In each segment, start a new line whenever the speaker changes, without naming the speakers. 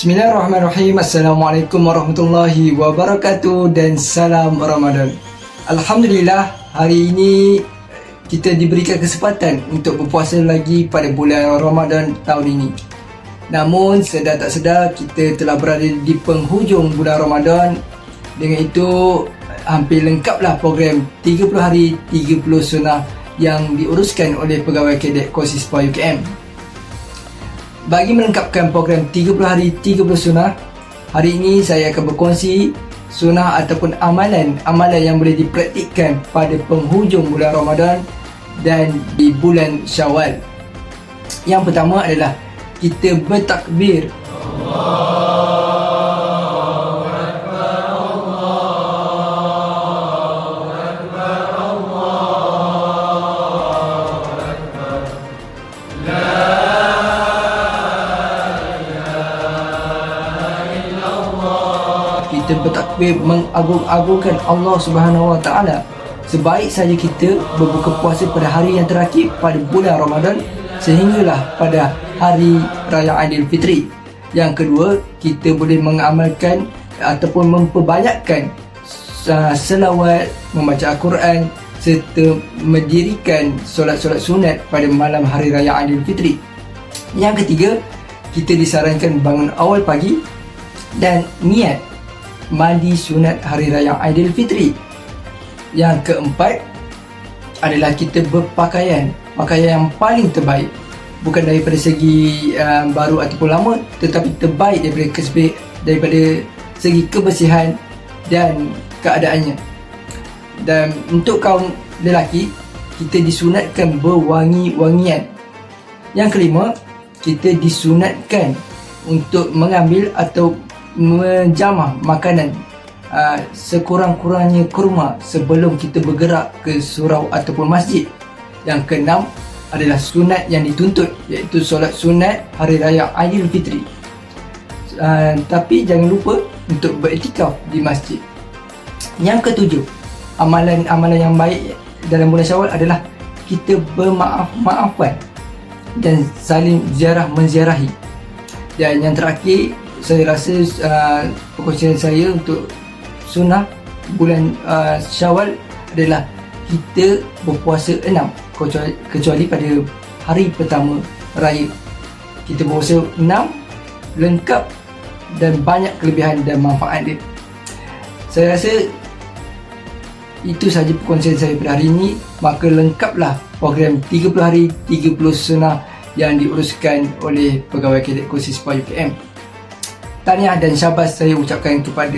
Bismillahirrahmanirrahim. Assalamualaikum warahmatullahi wabarakatuh dan salam Ramadan. Alhamdulillah, hari ini kita diberikan kesempatan untuk berpuasa lagi pada bulan Ramadan tahun ini. Namun sedar tak sedar kita telah berada di penghujung bulan Ramadan. Dengan itu hampir lengkaplah program 30 hari 30 sunnah yang diuruskan oleh pegawai kadet Kosispa UKM. Bagi melengkapkan program 30 hari 30 sunnah, hari ini saya akan berkongsi sunnah ataupun amalan yang boleh dipraktikkan pada penghujung bulan Ramadan dan di bulan Syawal. Yang pertama adalah kita bertakbir. Kita bertakbir mengagung-agungkan Allah Subhanahu Wa Taala. Sebaik saja kita berbuka puasa pada hari yang terakhir pada bulan Ramadan sehinggalah pada hari Raya Aidilfitri. Yang kedua, kita boleh mengamalkan ataupun memperbanyakkan selawat, membaca Al-Quran serta mendirikan solat-solat sunat pada malam hari Raya Aidilfitri. Yang ketiga, kita disarankan bangun awal pagi dan niat mandi sunat hari raya Aidilfitri. Yang keempat adalah kita berpakaian yang paling terbaik, bukan daripada segi baru ataupun lama, tetapi terbaik daripada segi kebersihan dan keadaannya. Dan untuk kaum lelaki, kita disunatkan berwangi-wangian. Yang kelima, kita disunatkan untuk mengambil atau menjamah makanan sekurang-kurangnya kurma sebelum kita bergerak ke surau ataupun masjid. Yang keenam adalah sunat yang dituntut, iaitu solat sunat hari raya Aidilfitri. Tapi jangan lupa untuk beriktikaf di masjid. Yang ketujuh, amalan yang baik dalam bulan Syawal adalah kita bermaaf-maafan dan saling menziarahi. Dan yang terakhir, saya rasa perkongsian saya untuk sunnah bulan Syawal adalah kita berpuasa 6, kecuali pada hari pertama raya. Kita berpuasa 6 lengkap dan banyak kelebihan dan manfaat dia. Saya rasa itu sahaja perkongsian saya pada hari ini. Maka lengkaplah program 30 hari 30 sunnah yang diuruskan oleh pegawai kadet Kosispa UKM. Tahniah dan syabas saya ucapkan kepada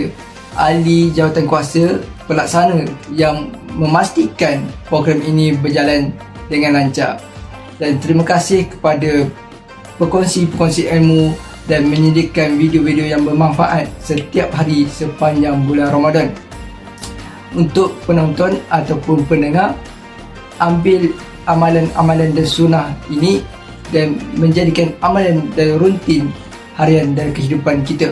ahli jawatankuasa pelaksana yang memastikan program ini berjalan dengan lancar. Dan terima kasih kepada pekongsi-pekongsi ilmu dan menyediakan video-video yang bermanfaat setiap hari sepanjang bulan Ramadan. Untuk penonton ataupun pendengar, ambil amalan-amalan dan sunnah ini dan menjadikan amalan dan rutin harian dalam kehidupan kita.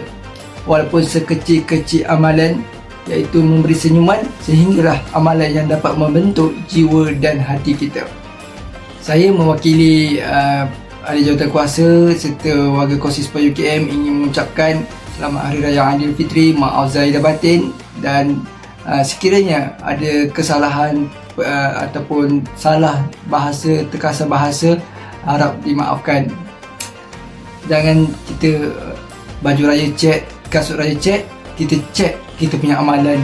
Walaupun sekecil-kecil amalan, iaitu memberi senyuman, sehinggalah amalan yang dapat membentuk jiwa dan hati kita. Saya mewakili ahli jawatankuasa serta warga Kosispa UKM ingin mengucapkan selamat Hari Raya Aidilfitri, maaf zahir dan batin, dan sekiranya ada kesalahan ataupun salah bahasa, terkasar bahasa, harap dimaafkan. Jangan kita baju raya cek, kasut raya cek, kita cek kita punya amalan